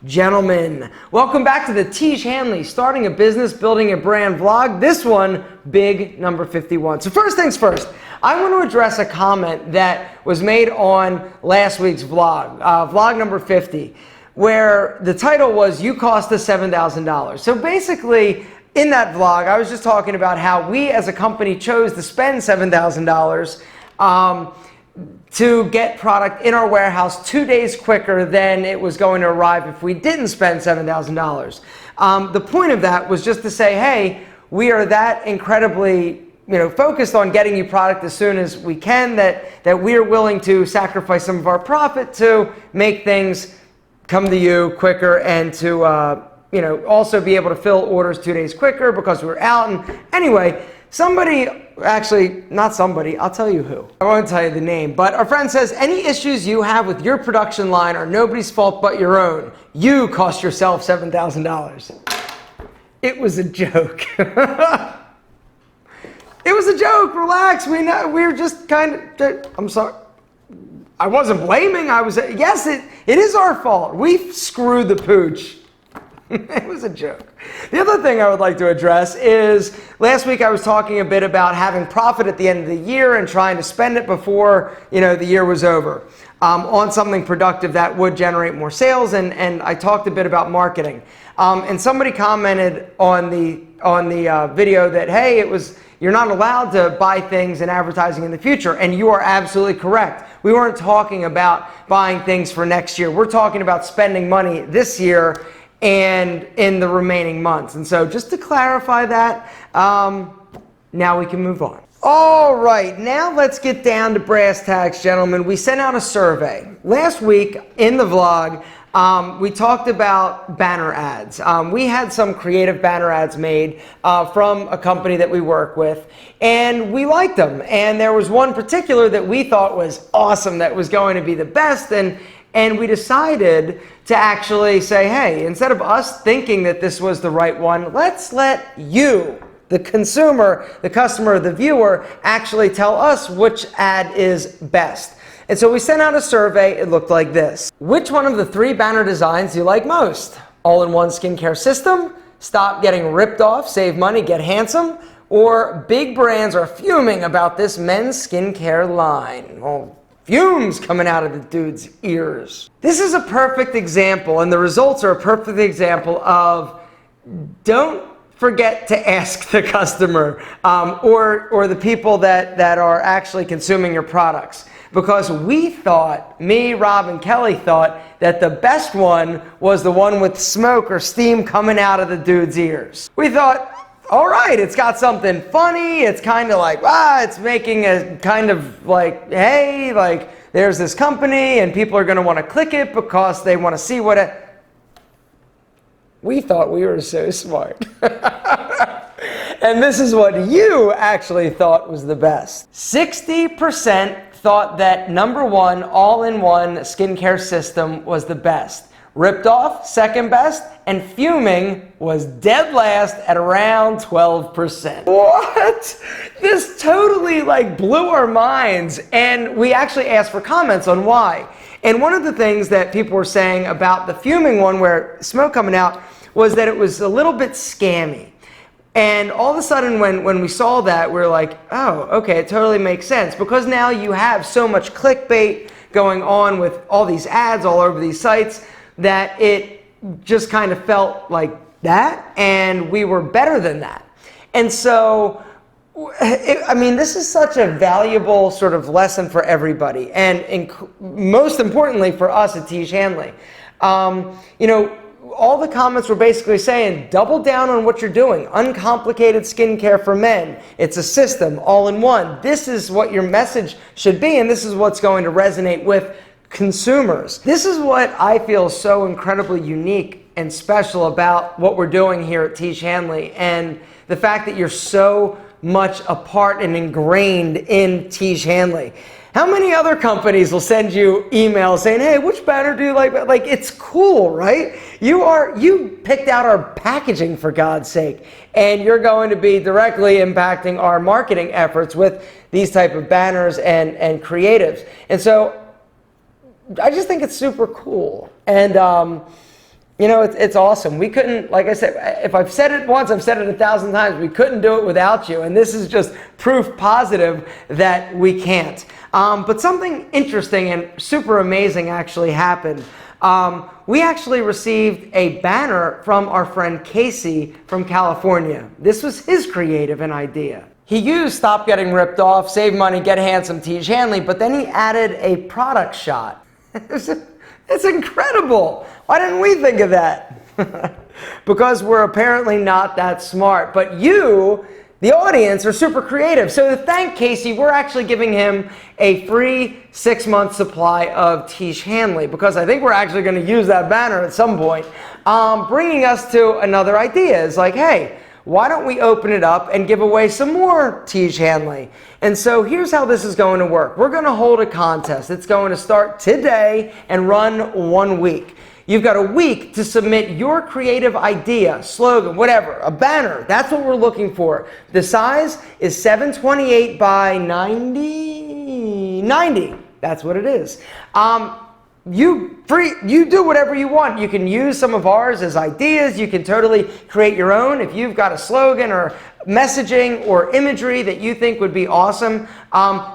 Gentlemen, welcome back to the Tiege Hanley Starting a Business, Building a Brand vlog. This one, big number 51. So first things first, I want to address a comment that was made on last week's vlog, vlog number 50, where the title was, "You Cost Us $7,000. So basically, in that vlog, I was just talking about how we as a company chose to spend $7,000 to get product in our warehouse 2 days quicker than it was going to arrive if we didn't spend $7,000. The point of that was just to say, hey, we are that incredibly focused on getting you product as soon as we can that we are willing to sacrifice some of our profit to make things come to you quicker and to also be able to fill orders 2 days quicker because we're out. And anyway, I'll tell you who. I won't tell you the name, but our friend says, any issues you have with your production line are nobody's fault but your own. You cost yourself $7,000. It was a joke. It was a joke. Relax. We were just I'm sorry. I wasn't blaming. Yes, it is our fault. We screwed the pooch. It was a joke. The other thing I would like to address is last week I was talking a bit about having profit at the end of the year and trying to spend it before the year was over on something productive that would generate more sales, and I talked a bit about marketing. And somebody commented on the video that, hey, you're not allowed to buy things in advertising in the future, and you are absolutely correct. We weren't talking about buying things for next year. We're talking about spending money this year and in the remaining months. And so just to clarify that, now we can move on. All right, now let's get down to brass tacks, gentlemen. We sent out a survey. Last week in the vlog, we talked about banner ads. We had some creative banner ads made from a company that we work with, and we liked them. And there was one particular that we thought was awesome, that was going to be the best, and we decided to actually say, hey, instead of us thinking that this was the right one, let's let you, the consumer, the customer, the viewer, actually tell us which ad is best. And so we sent out a survey. It looked like this. Which one of the 3 banner designs do you like most? All-in-one skincare system, stop getting ripped off, save money, get handsome, or big brands are fuming about this men's skincare line? Well, fumes coming out of the dude's ears. This is a perfect example, and the results are a perfect example of don't forget to ask the customer or the people that are actually consuming your products. Because we thought, me, Rob, and Kelly thought that the best one was the one with smoke or steam coming out of the dude's ears. We thought, all right, it's got something funny. It's kind of like, it's making a kind of like, hey, like there's this company and people are going to want to click it because they want to see what it. We thought we were so smart. And this is what you actually thought was the best. 60% thought that #1 all-in-one skincare system was the best. Ripped off, second best, and fuming was dead last at around 12%. What? This totally blew our minds, and we actually asked for comments on why. And one of the things that people were saying about the fuming one, where smoke coming out, was that it was a little bit scammy. And all of a sudden when we saw that, we were like, oh, okay, it totally makes sense. Because now you have so much clickbait going on with all these ads all over these sites that it just kind of felt like that, and we were better than that. And so, this is such a valuable sort of lesson for everybody, and most importantly for us at Tiege Hanley. All the comments were basically saying, double down on what you're doing. Uncomplicated skincare for men. It's a system, all in one. This is what your message should be, and this is what's going to resonate with consumers. This is what I feel so incredibly unique and special about what we're doing here at Tiege Hanley, and the fact that you're so much a part and ingrained in Tiege Hanley. How many other companies will send you emails saying, hey, which banner do you like? Like, it's cool, right? You picked out our packaging, for God's sake, and you're going to be directly impacting our marketing efforts with these type of banners and creatives. And so I just think it's super cool. And You know, it's awesome. We couldn't, like I said, if I've said it once, I've said it 1,000 times. We couldn't do it without you. And this is just proof positive that we can't. But something interesting and super amazing actually happened. We actually received a banner from our friend Casey from California. This was his creative and idea. He used Stop Getting Ripped Off, Save Money, Get Handsome, Tiege Hanley, but then he added a product shot. It's incredible. Why didn't we think of that? Because we're apparently not that smart. But you, the audience, are super creative. So to thank Casey, we're actually giving him a free 6-month supply of Tiege Hanley, because I think we're actually going to use that banner at some point. Bringing us to another idea is like, hey, why don't we open it up and give away some more Tiege Hanley? And so here's how this is going to work. We're going to hold a contest. It's going to start today and run 1 week. You've got a week to submit your creative idea, slogan, whatever, a banner. That's what we're looking for. The size is 728 by 90. That's what it is. You do whatever you want. You can use some of ours as ideas. You can totally create your own. If you've got a slogan or messaging or imagery that you think would be awesome,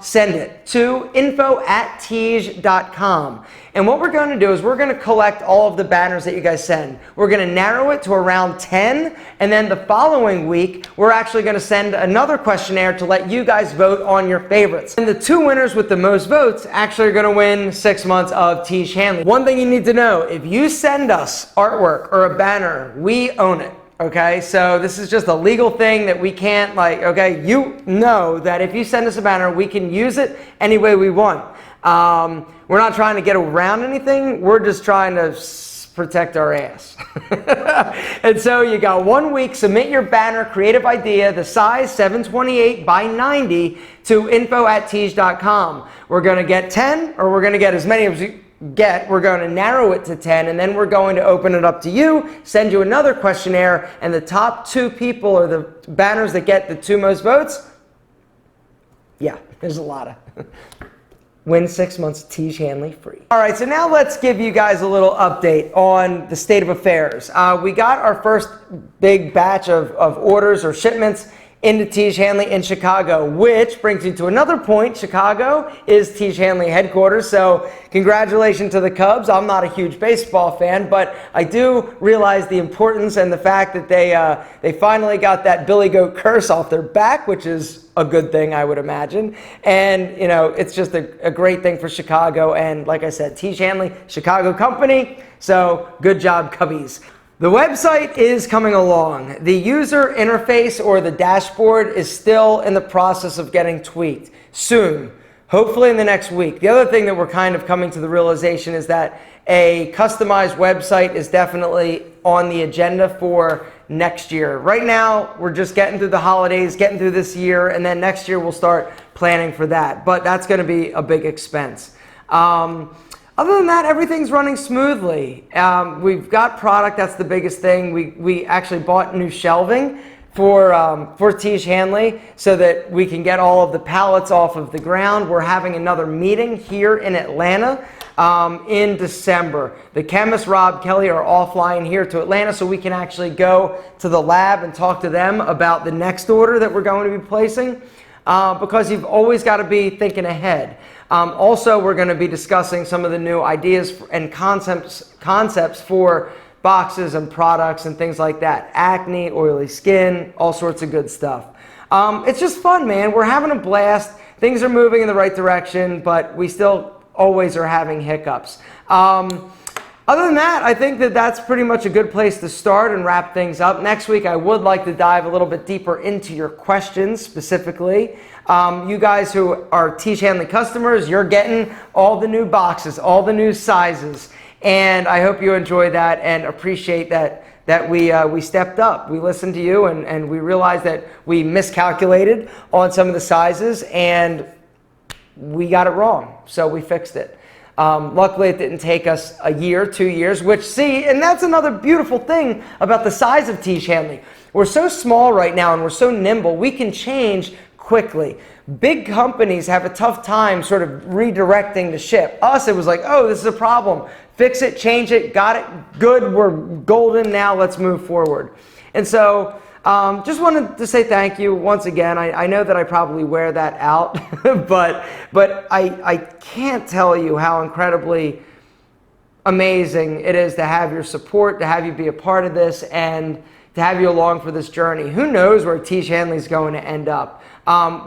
send it to info@tiege.com. And what we're going to do is we're going to collect all of the banners that you guys send. We're going to narrow it to around 10, and then the following week, we're actually going to send another questionnaire to let you guys vote on your favorites. And the 2 winners with the most votes actually are going to win 6 months of Tiege Hanley. One thing you need to know, if you send us artwork or a banner, we own it. Okay, so this is just a legal thing that we can't, like, okay, you know that if you send us a banner, we can use it any way we want. We're not trying to get around anything. We're just trying to protect our ass. And so you got 1 week, submit your banner, creative idea, the size 728 by 90 to info@tiege.com. We're going to get 10, or we're going to get as many as you get. We're going to narrow it to 10, and then we're going to open it up to you, send you another questionnaire, and the top 2 people, or the banners that get the 2 most votes, yeah, there's a lot of win 6 months of Tiege Hanley free. All right, so now let's give you guys a little update on the state of affairs. We got our first big batch of orders or shipments into Tiege Hanley in Chicago, which brings you to another point. Chicago is Tiege Hanley headquarters, so congratulations to the Cubs. I'm not a huge baseball fan, but I do realize the importance and the fact that they finally got that Billy Goat curse off their back, which is a good thing, I would imagine. And, you know, it's just a great thing for Chicago. And like I said, Tiege Hanley, Chicago company, so good job, Cubbies. The website is coming along. The user interface, or the dashboard, is still in the process of getting tweaked. Soon, hopefully in the next week. The other thing that we're kind of coming to the realization is that a customized website is definitely on the agenda for next year. Right now, we're just getting through the holidays, getting through this year, and then next year we'll start planning for that. But that's going to be a big expense. Other than that, everything's running smoothly. We've got product, that's the biggest thing. We actually bought new shelving for Tiege Hanley so that we can get all of the pallets off of the ground. We're having another meeting here in Atlanta in December. The chemist Rob Kelly are offline here to Atlanta, so we can actually go to the lab and talk to them about the next order that we're going to be placing, because you've always got to be thinking ahead. Also, we're going to be discussing some of the new ideas and concepts for boxes and products and things like that. Acne, oily skin, all sorts of good stuff. It's just fun, man. We're having a blast. Things are moving in the right direction, but we still always are having hiccups. Other than that, I think that that's pretty much a good place to start and wrap things up. Next week, I would like to dive a little bit deeper into your questions specifically. You guys who are Tiege Hanley customers, you're getting all the new boxes, all the new sizes. And I hope you enjoy that and appreciate that we stepped up. We listened to you, and we realized that we miscalculated on some of the sizes, and we got it wrong, so we fixed it. Luckily, it didn't take us a year, 2 years, and that's another beautiful thing about the size of Tiege Hanley. We're so small right now, and we're so nimble, we can change quickly. Big companies have a tough time sort of redirecting the ship. Us, it was like, oh, this is a problem. Fix it, change it, got it, good, we're golden now, let's move forward. And so just wanted to say thank you once again. I know that I probably wear that out, but I can't tell you how incredibly amazing it is to have your support, to have you be a part of this, and to have you along for this journey. Who knows where Tiege Hanley is going to end up?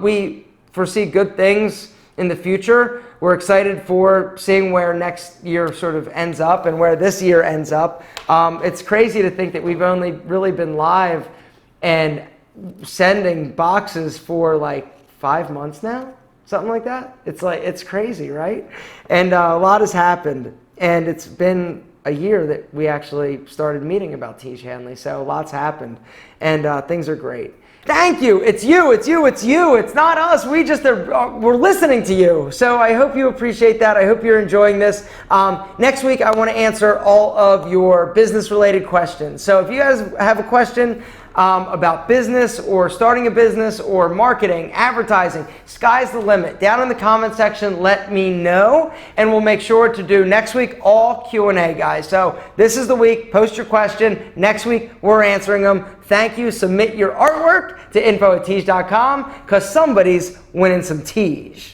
We foresee good things in the future. We're excited for seeing where next year sort of ends up and where this year ends up. It's crazy to think that we've only really been live and sending boxes for like 5 months now, something like that. It's crazy, right? And a lot has happened, and it's been a year that we actually started meeting about Tiege Hanley, so lots happened, and things are great. Thank you. It's you. It's you. It's you. It's not us. We just we're listening to you. So I hope you appreciate that. I hope you're enjoying this. Next week, I want to answer all of your business-related questions. So if you guys have a question about business or starting a business or marketing, advertising, sky's the limit. Down in the comment section, let me know, and we'll make sure to do next week all Q&A, guys. So this is the week. Post your question. Next week, we're answering them. Thank you. Submit your artwork to info@tiege.com because somebody's winning some Tiege.